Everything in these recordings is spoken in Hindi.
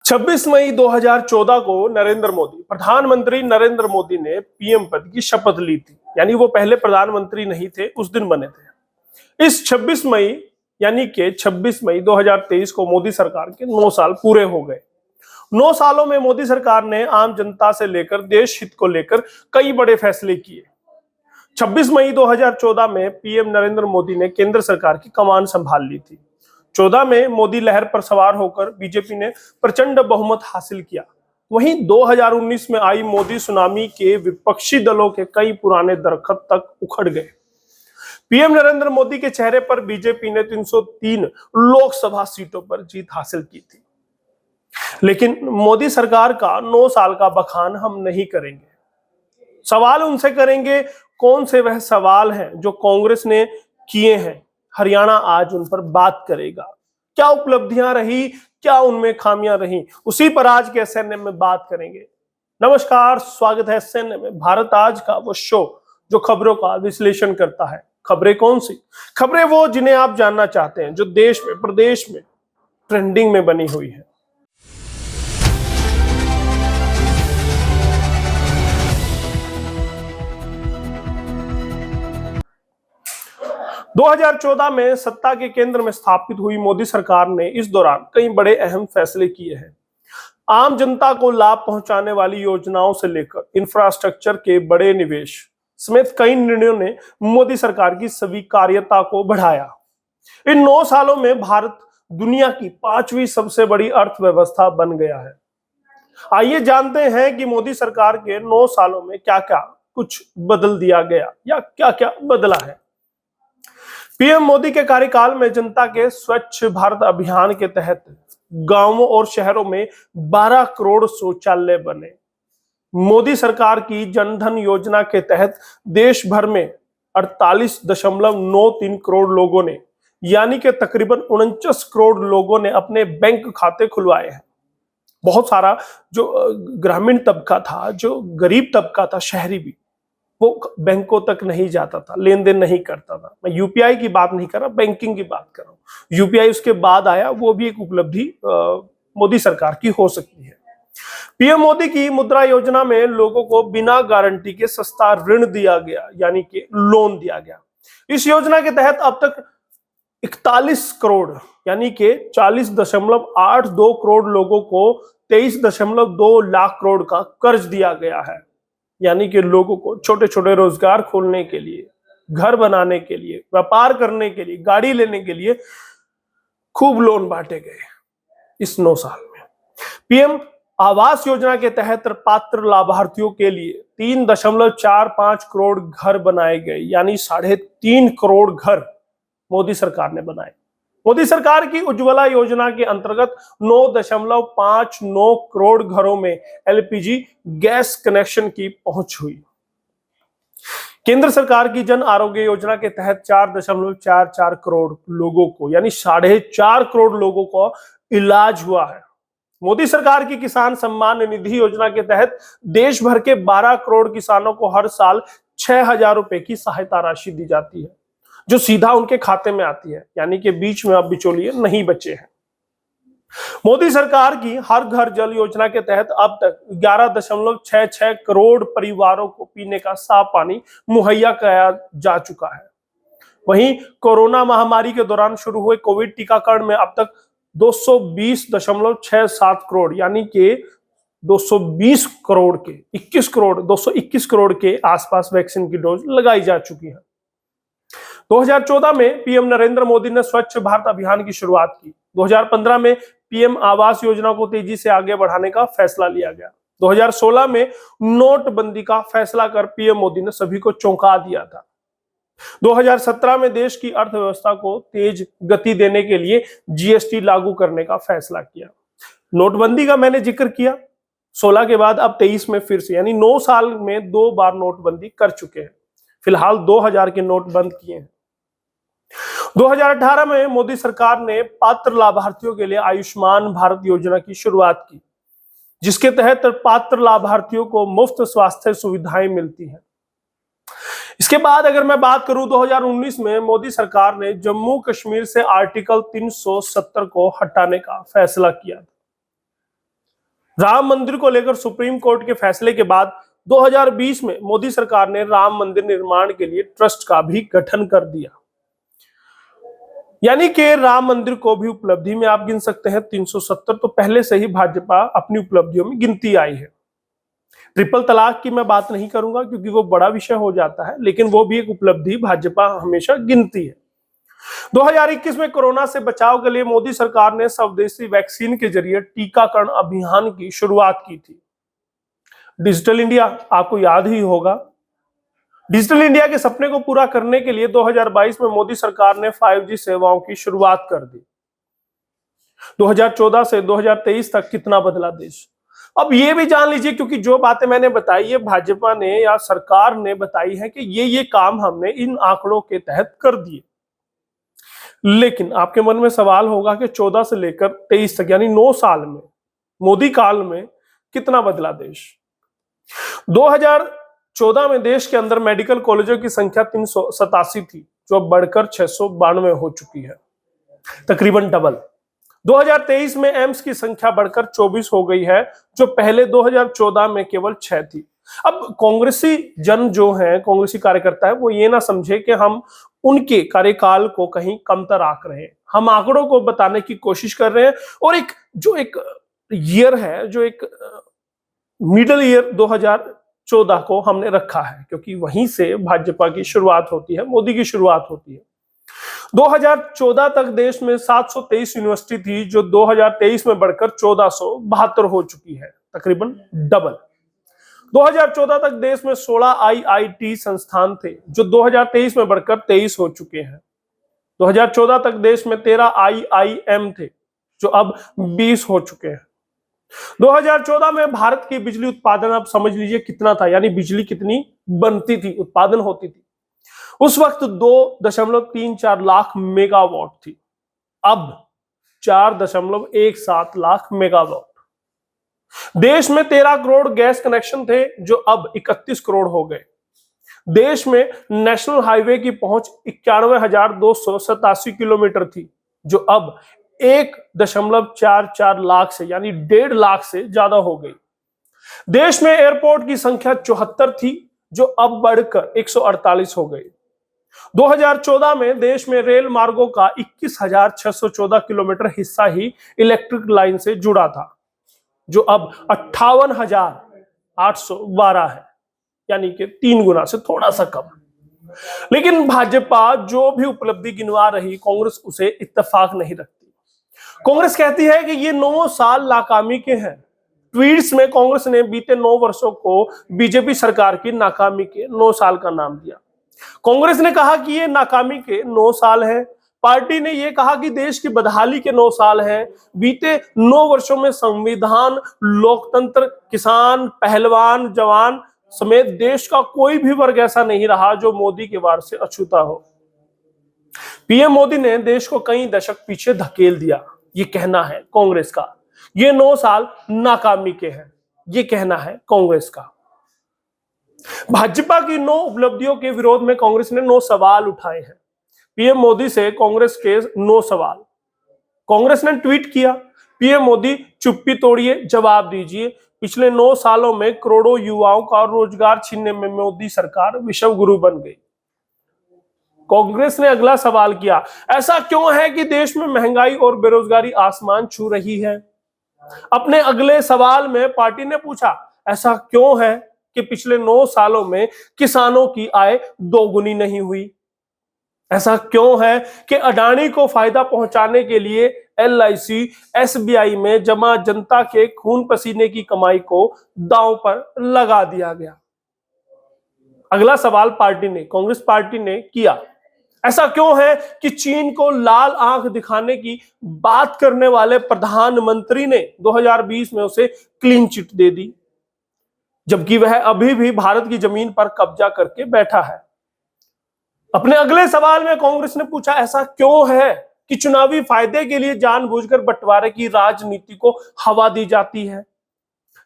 26 मई 2014 को प्रधानमंत्री नरेंद्र मोदी ने पीएम पद की शपथ ली थी। यानी वो पहले प्रधानमंत्री नहीं थे, उस दिन बने थे। इस 26 मई यानी कि 26 मई 2023 को मोदी सरकार के 9 साल पूरे हो गए। 9 सालों में मोदी सरकार ने आम जनता से लेकर देश हित को लेकर कई बड़े फैसले किए। 26 मई 2014 में पीएम नरेंद्र मोदी ने केंद्र सरकार की कमान संभाल ली थी। 14 में मोदी लहर पर सवार होकर बीजेपी ने प्रचंड बहुमत हासिल किया। वहीं 2019 में आई मोदी सुनामी के विपक्षी दलों के कई पुराने दरख्त तक उखड़ गए। पीएम नरेंद्र मोदी के चेहरे पर बीजेपी ने 303 लोकसभा सीटों पर जीत हासिल की थी। लेकिन मोदी सरकार का 9 साल का बखान हम नहीं करेंगे। सवाल उनसे करेंगे, कौन से वह सवाल हैं जो कांग्रेस ने किए हैं। हरियाणा आज उन पर बात करेगा। क्या उपलब्धियां रही, क्या उनमें खामियां रही, उसी पर आज के एसएनएम में बात करेंगे। नमस्कार, स्वागत है एसएनएम में, भारत आज का वो शो जो खबरों का विश्लेषण करता है। खबरें कौन सी? खबरें वो जिन्हें आप जानना चाहते हैं, जो देश में, प्रदेश में ट्रेंडिंग में बनी हुई है। दो 2014 में सत्ता के केंद्र में स्थापित हुई मोदी सरकार ने इस दौरान कई बड़े अहम फैसले किए हैं। आम जनता को लाभ पहुंचाने वाली योजनाओं से लेकर इंफ्रास्ट्रक्चर के बड़े निवेश समेत कई निर्णयों ने मोदी सरकार की स्वीकार्यता को बढ़ाया। इन 9 सालों में भारत दुनिया की 5वीं सबसे बड़ी अर्थव्यवस्था बन गया है। आइए जानते हैं कि मोदी सरकार के 9 सालों में क्या क्या कुछ बदल दिया गया या क्या क्या बदला है। पीएम मोदी के कार्यकाल में जनता के स्वच्छ भारत अभियान के तहत गांवों और शहरों में 12 करोड़ शौचालय बने। मोदी सरकार की जनधन योजना के तहत देश भर में 48.93 करोड़ लोगों ने, यानी कि तकरीबन 49 करोड़ लोगों ने अपने बैंक खाते खुलवाए हैं। बहुत सारा जो ग्रामीण तबका था, जो गरीब तबका था, शहरी भी, वो बैंकों तक नहीं जाता था, लेन देन नहीं करता था। मैं यूपीआई की बात नहीं कर रहा, बैंकिंग की बात कर रहा हूँ। यूपीआई उसके बाद आया, वो भी एक उपलब्धि मोदी सरकार की हो सकती है। पीएम मोदी की मुद्रा योजना में लोगों को बिना गारंटी के सस्ता ऋण दिया गया, यानी कि लोन दिया गया। इस योजना के तहत अब तक 41 करोड़ यानी कि 40.82 करोड़ लोगों को 23.2 लाख करोड़ का कर्ज दिया गया है। यानी कि लोगों को छोटे छोटे रोजगार खोलने के लिए, घर बनाने के लिए, व्यापार करने के लिए, गाड़ी लेने के लिए खूब लोन बांटे गए इस 9 साल में। पीएम आवास योजना के तहत पात्र लाभार्थियों के लिए 3.45 करोड़ घर बनाए गए, यानी 3.5 करोड़ घर मोदी सरकार ने बनाए। मोदी सरकार की उज्ज्वला योजना के अंतर्गत 9.59 करोड़ घरों में एलपीजी गैस कनेक्शन की पहुंच हुई। केंद्र सरकार की जन आरोग्य योजना के तहत 4.44 करोड़ लोगों को, यानी 4.5 करोड़ लोगों को इलाज हुआ है। मोदी सरकार की किसान सम्मान निधि योजना के तहत देश भर के 12 करोड़ किसानों को हर साल 6,000 रुपए की सहायता राशि दी जाती है, जो सीधा उनके खाते में आती है, यानी कि बीच में अब बिचौलिए नहीं बचे हैं। मोदी सरकार की हर घर जल योजना के तहत अब तक 11.66 करोड़ परिवारों को पीने का साफ पानी मुहैया कराया जा चुका है। वहीं कोरोना महामारी के दौरान शुरू हुए कोविड टीकाकरण में अब तक 220.67 करोड़, यानी कि 221 करोड़ के आसपास वैक्सीन की डोज लगाई जा चुकी है। 2014 में पीएम नरेंद्र मोदी ने स्वच्छ भारत अभियान की शुरुआत की। 2015 में पीएम आवास योजना को तेजी से आगे बढ़ाने का फैसला लिया गया। 2016 में नोटबंदी का फैसला कर पीएम मोदी ने सभी को चौंका दिया था। 2017 में देश की अर्थव्यवस्था को तेज गति देने के लिए जीएसटी लागू करने का फैसला किया। नोटबंदी का मैंने जिक्र किया। 16 के बाद अब 23 में फिर से, यानी 9 साल में 2 बार नोटबंदी कर चुके हैं। फिलहाल 2000 के नोट बंद किए हैं। 2018 में मोदी सरकार ने पात्र लाभार्थियों के लिए आयुष्मान भारत योजना की शुरुआत की, जिसके तहत पात्र लाभार्थियों को मुफ्त स्वास्थ्य सुविधाएं मिलती हैं। इसके बाद अगर मैं बात करूं, 2019 में मोदी सरकार ने जम्मू कश्मीर से आर्टिकल 370 को हटाने का फैसला किया। राम मंदिर को लेकर सुप्रीम कोर्ट के फैसले के बाद 2020 में मोदी सरकार ने राम मंदिर निर्माण के लिए ट्रस्ट का भी गठन कर दिया। यानी कि राम मंदिर को भी उपलब्धि में आप गिन सकते हैं 370, तो पहले से ही भाजपा अपनी उपलब्धियों में गिनती आई है। ट्रिपल तलाक की मैं बात नहीं करूंगा क्योंकि वो बड़ा विषय हो जाता है, लेकिन वो भी एक उपलब्धि भाजपा हमेशा गिनती है। 2021 में कोरोना से बचाव के लिए मोदी सरकार ने स्वदेशी वैक्सीन के जरिए टीकाकरण अभियान की शुरुआत की थी। डिजिटल इंडिया आपको याद ही होगा। डिजिटल इंडिया के सपने को पूरा करने के लिए 2022 में मोदी सरकार ने 5G सेवाओं की शुरुआत कर दी। 2014 से 2023 तक कितना बदला देश, अब ये भी जान लीजिए, क्योंकि जो बातें मैंने बताई ये भाजपा ने या सरकार ने बताई है कि ये काम हमने इन आंकड़ों के तहत कर दिए। लेकिन आपके मन में सवाल होगा कि 14 से लेकर 23 तक यानी 9 साल में, मोदी काल में कितना बदला देश। 2014 में देश के अंदर मेडिकल कॉलेजों की संख्या 387 थी, जो अब बढ़कर 692 हो चुकी है, तकरीबन डबल। 2023 में एम्स की संख्या बढ़कर 24 हो गई है, जो पहले 2014 में केवल 6 थी। अब कांग्रेसी जन जो है, कांग्रेसी कार्यकर्ता है, वो ये ना समझे कि हम उनके कार्यकाल को कहीं कमतर आंक रहे हैं। हम आंकड़ों को बताने की कोशिश कर रहे हैं और एक ईयर है, जो एक मिडिल ईयर 2014 को हमने रखा है, क्योंकि वहीं से भाजपा की शुरुआत होती है, मोदी की शुरुआत होती है। 2014 तक देश में 723 यूनिवर्सिटी थी, जो 2023 में बढ़कर 1472 हो चुकी है, तकरीबन डबल। 2014 तक देश में 16 IIT संस्थान थे, जो 2023 में बढ़कर 23 हो चुके हैं। 2014 तक देश में 13 IIM थे, जो अब 20 हो चुके हैं। 2014 में भारत की बिजली उत्पादन आप समझ लीजिए कितना था, यानी बिजली कितनी बनती थी, उत्पादन होती थी। उस वक्त 2.34 लाख मेगावाट थी, अब 4.17 लाख मेगावाट। देश में 13 करोड़ गैस कनेक्शन थे, जो अब 31 करोड़ हो गए। देश में नेशनल हाईवे की पहुंच 91,287 किलोमीटर थी, जो अब 1.44 लाख से यानी 1.5 लाख से ज्यादा हो गई। देश में एयरपोर्ट की संख्या 74 थी, जो अब बढ़कर 148 हो गई। 2014 में देश में रेल मार्गों का 21,614 किलोमीटर हिस्सा ही इलेक्ट्रिक लाइन से जुड़ा था, जो अब 58,812 है, यानी कि 3 गुना से थोड़ा सा कम। लेकिन भाजपा जो भी उपलब्धि गिनवा रही, कांग्रेस उसे इत्तेफाक नहीं रखती। कांग्रेस कहती है कि ये 9 साल नाकामी के हैं। ट्वीट्स में कांग्रेस ने बीते 9 वर्षों को बीजेपी सरकार की नाकामी के 9 साल का नाम दिया। कांग्रेस ने कहा कि ये नाकामी के 9 साल हैं। पार्टी ने यह कहा कि देश की बदहाली के 9 साल हैं। बीते 9 वर्षों में संविधान, लोकतंत्र, किसान, पहलवान, जवान समेत देश का कोई भी वर्ग ऐसा नहीं रहा जो मोदी के वार से अछूता हो। पीएम मोदी ने देश को कई दशक पीछे धकेल दिया, ये कहना है कांग्रेस का। ये 9 साल नाकामी के हैं, ये कहना है कांग्रेस का। भाजपा की 9 उपलब्धियों के विरोध में कांग्रेस ने 9 सवाल उठाए हैं। पीएम मोदी से कांग्रेस के 9 सवाल। कांग्रेस ने ट्वीट किया, पीएम मोदी चुप्पी तोड़िए, जवाब दीजिए। पिछले 9 सालों में करोड़ों युवाओं का रोजगार छीनने में मोदी सरकार विश्व गुरु बन गई। कांग्रेस ने अगला सवाल किया, ऐसा क्यों है कि देश में महंगाई और बेरोजगारी आसमान छू रही है। अपने अगले सवाल में पार्टी ने पूछा, ऐसा क्यों है कि पिछले 9 सालों में किसानों की आय दोगुनी नहीं हुई। ऐसा क्यों है कि अडानी को फायदा पहुंचाने के लिए LIC, SBI में जमा जनता के खून पसीने की कमाई को दांव पर लगा दिया गया। अगला सवाल पार्टी ने, कांग्रेस पार्टी ने किया, ऐसा क्यों है कि चीन को लाल आंख दिखाने की बात करने वाले प्रधानमंत्री ने 2020 में उसे क्लीन चिट दे दी, जबकि वह अभी भी भारत की जमीन पर कब्जा करके बैठा है। अपने अगले सवाल में कांग्रेस ने पूछा, ऐसा क्यों है कि चुनावी फायदे के लिए जानबूझकर बंटवारे की राजनीति को हवा दी जाती है,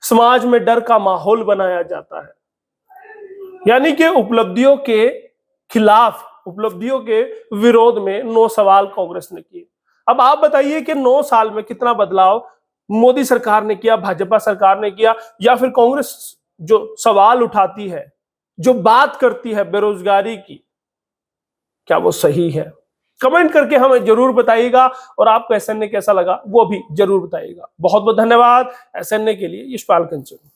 समाज में डर का माहौल बनाया जाता है। यानी कि उपलब्धियों के खिलाफ, उपलब्धियों के विरोध में 9 सवाल कांग्रेस ने किए। अब आप बताइए कि 9 साल में कितना बदलाव मोदी सरकार ने किया, भाजपा सरकार ने किया, या फिर कांग्रेस जो सवाल उठाती है, जो बात करती है बेरोजगारी की, क्या वो सही है? कमेंट करके हमें जरूर बताइएगा, और आपको एसएनए कैसा लगा वो भी जरूर बताइएगा। बहुत बहुत धन्यवाद एसएनए के लिए, यशपाल कंचन।